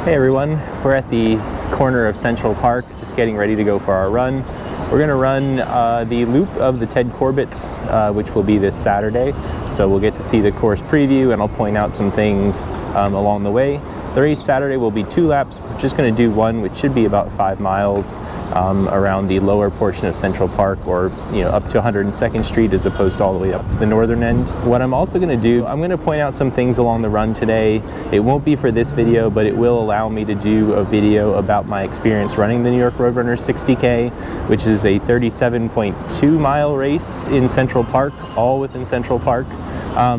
Hey everyone, we're at the corner of Central Park, just getting ready to go for our run. We're going to run the loop of the Ted Corbitt's, which will be this Saturday. So we'll get to see the course preview and I'll point out some things along the way. The race Saturday will be 2 laps. We're just going to do one, which should be about 5 miles around the lower portion of Central Park, or up to 102nd Street as opposed to all the way up to the northern end. What I'm also going to do, I'm going to point out some things along the run today. It won't be for this video, but it will allow me to do a video about my experience running the New York Roadrunners 60K, which is a 37.2 mile race in Central Park, all within Central Park.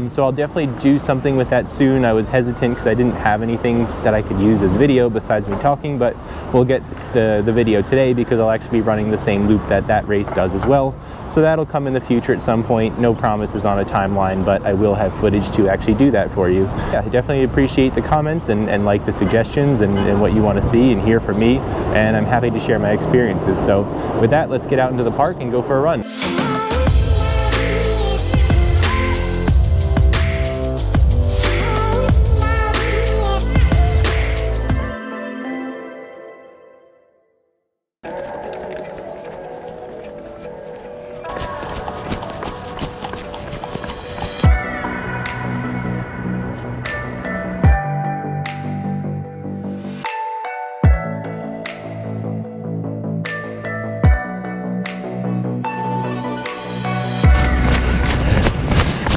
So I'll definitely do something with that soon. I was hesitant because I didn't have anything that I could use as video besides me talking, but we'll get the video today because I'll actually be running the same loop that race does as well. So that'll come in the future at some point. No promises on a timeline, but I will have footage to actually do that for you. Yeah, I definitely appreciate the comments and like the suggestions and what you want to see and hear from me, and I'm happy to share my experiences. So with that, let's get out into the park and go for a run.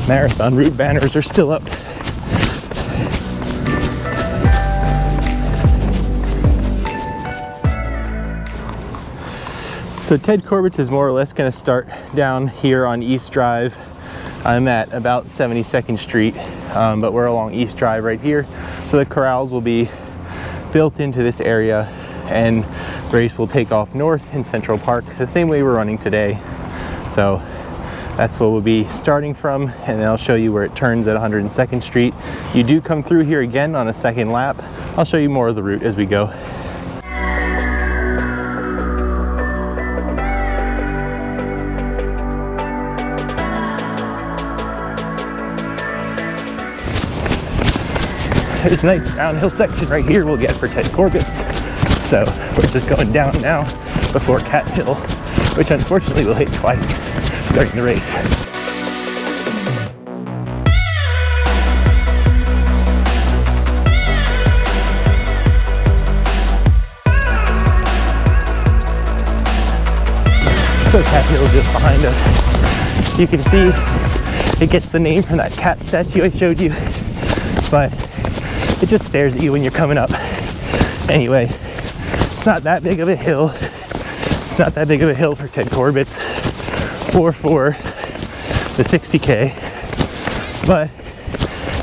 Marathon route banners are still up. So Ted Corbitt's is more or less going to start down here on East Drive. I'm at about 72nd Street, but we're along East Drive right here. So the corrals will be built into this area, and the race will take off north in Central Park, the same way we're running today. So that's where we'll be starting from, and then I'll show you where it turns at 102nd Street. You do come through here again on a second lap. I'll show you more of the route as we go. There's a nice downhill section right here we'll get for Ted Corbitt's. So we're just going down now before Cat Hill, which unfortunately we'll hit twice during the race. So Cat Hill is just behind us. You can see it gets the name from that cat statue I showed you, but it just stares at you when you're coming up. Anyway, it's not that big of a hill. It's not that big of a hill for Ted Corbitt's or for the 60K, but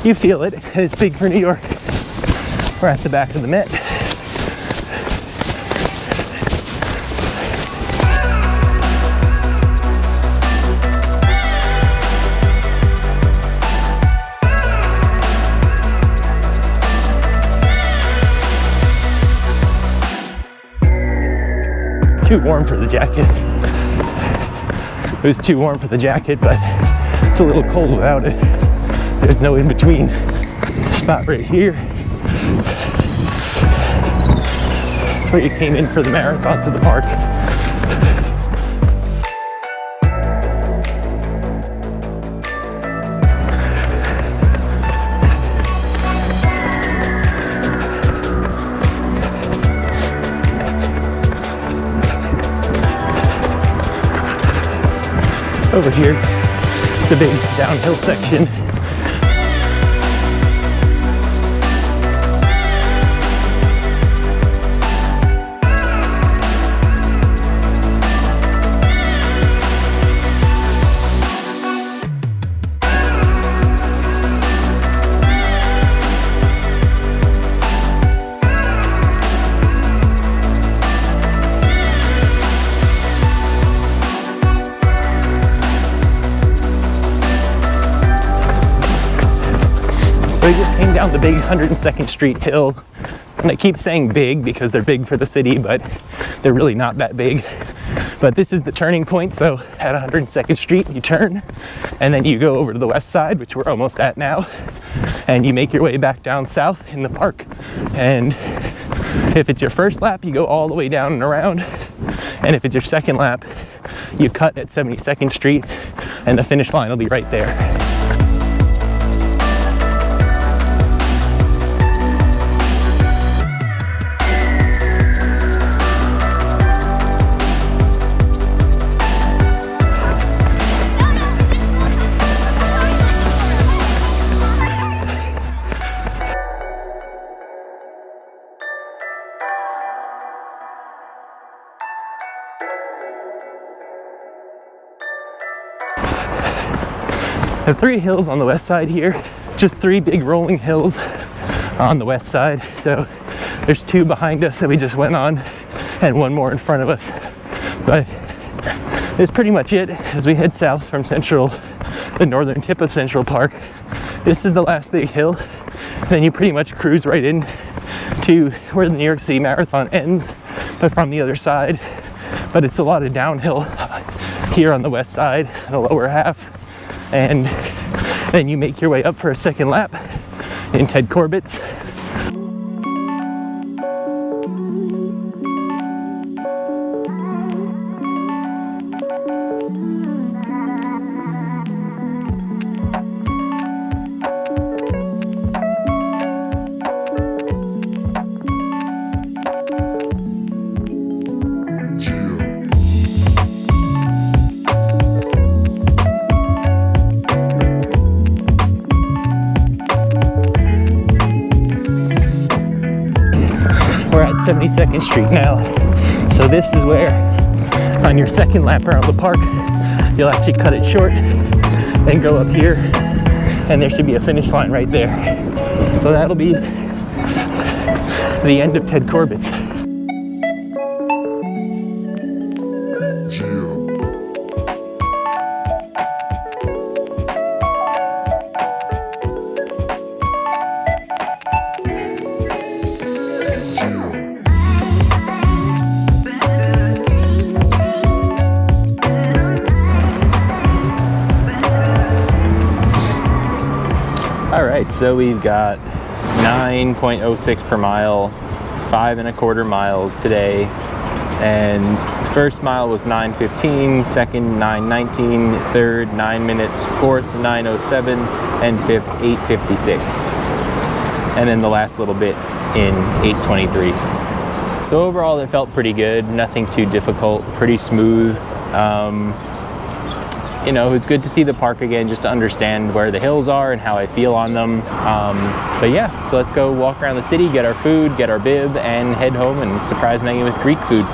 you feel it, and it's big for New York. We're at the back of the Met. Too warm for the jacket. It was too warm for the jacket, but it's a little cold without it. There's no in between. Spot right here. That's where you came in for the marathon to the park. Over here, it's a big downhill section. So we just came down the big 102nd Street hill, and I keep saying big because they're big for the city, but they're really not that big. But this is the turning point, so at 102nd Street you turn, and then you go over to the west side, which we're almost at now, and you make your way back down south in the park. And If it's your first lap, you go all the way down and around. And if it's your second lap, you cut at 72nd Street and the finish line will be right there. The 3 hills on the west side here, just 3 big rolling hills on the west side. So there's 2 behind us that we just went on and 1 more in front of us. But it's pretty much it as we head south from the northern tip of Central Park. This is the last big hill. Then you pretty much cruise right in to where the New York City Marathon ends, but from the other side. But it's a lot of downhill here on the west side, the lower half. And then you make your way up for a second lap in Ted Corbitt's. We're at 72nd Street now. So this is where, on your second lap around the park, you'll actually cut it short and go up here, and there should be a finish line right there. So that'll be the end of Ted Corbitt's. All right, so we've got 9.06 per mile, 5 1/4 miles today, and first mile was 9:15, second 9:19, third 9 minutes, fourth 9:07, and fifth 8:56, and then the last little bit in 8:23. So overall it felt pretty good, nothing too difficult, pretty smooth. You know, it's good to see the park again, just to understand where the hills are and how I feel on them. But yeah, so let's go walk around the city, get our food, get our bib, and head home and surprise Megan with Greek food.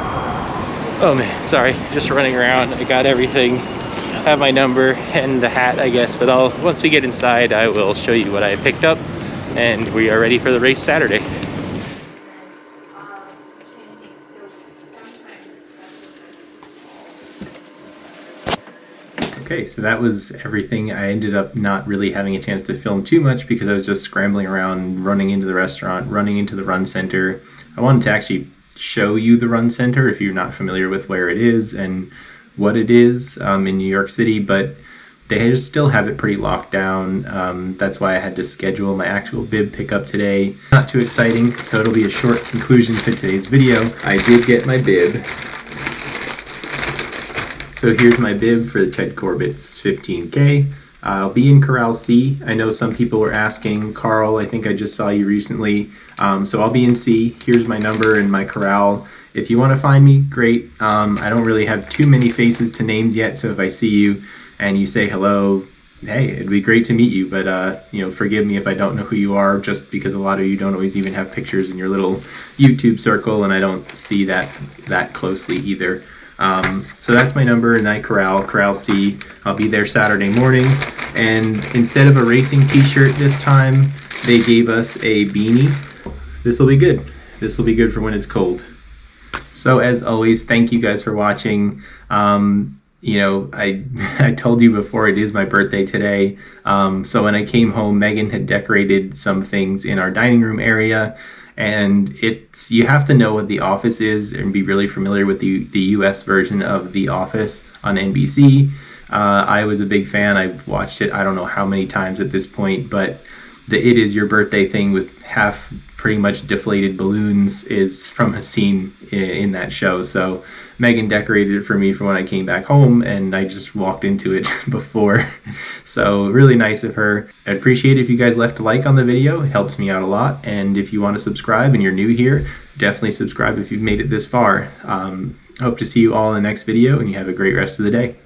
Oh man, sorry, just running around. I got everything. I have my number and the hat, I guess, but once we get inside, I will show you what I picked up, and we are ready for the race Saturday. Okay, so that was everything. I ended up not really having a chance to film too much because I was just scrambling around, running into the restaurant, running into the RunCenter. I wanted to actually show you the RunCenter if you're not familiar with where it is and what it is in New York City, but they just still have it pretty locked down. That's why I had to schedule my actual bib pickup today. Not too exciting, so it'll be a short conclusion to today's video. I did get my bib. So here's my bib for the Ted Corbitt's 15K. I'll be in Corral C. I know some people were asking. Carl, I think I just saw you recently. So I'll be in C. Here's my number and my corral. If you want to find me, great. I don't really have too many faces to names yet, so if I see you and you say hello, hey, it'd be great to meet you, but you know, forgive me if I don't know who you are, just because a lot of you don't always even have pictures in your little YouTube circle, and I don't see that closely either. So that's my number, and I Corral C. I'll be there Saturday morning, and instead of a racing t-shirt this time, they gave us a beanie. This will be good. This will be good for when it's cold. So as always, thank you guys for watching. You know, I told you before, it is my birthday today. So when I came home, Megan had decorated some things in our dining room area. And you have to know what The Office is and be really familiar with the US version of The Office on NBC. I was a big fan. I've watched it I don't know how many times at this point, but the It Is Your Birthday thing with half pretty much deflated balloons is from a scene in that show. So Megan decorated it for me for when I came back home, and I just walked into it before. So really nice of her. I'd appreciate it if you guys left a like on the video. It helps me out a lot. And if you want to subscribe and you're new here, definitely subscribe if you've made it this far. Hope to see you all in the next video, and you have a great rest of the day.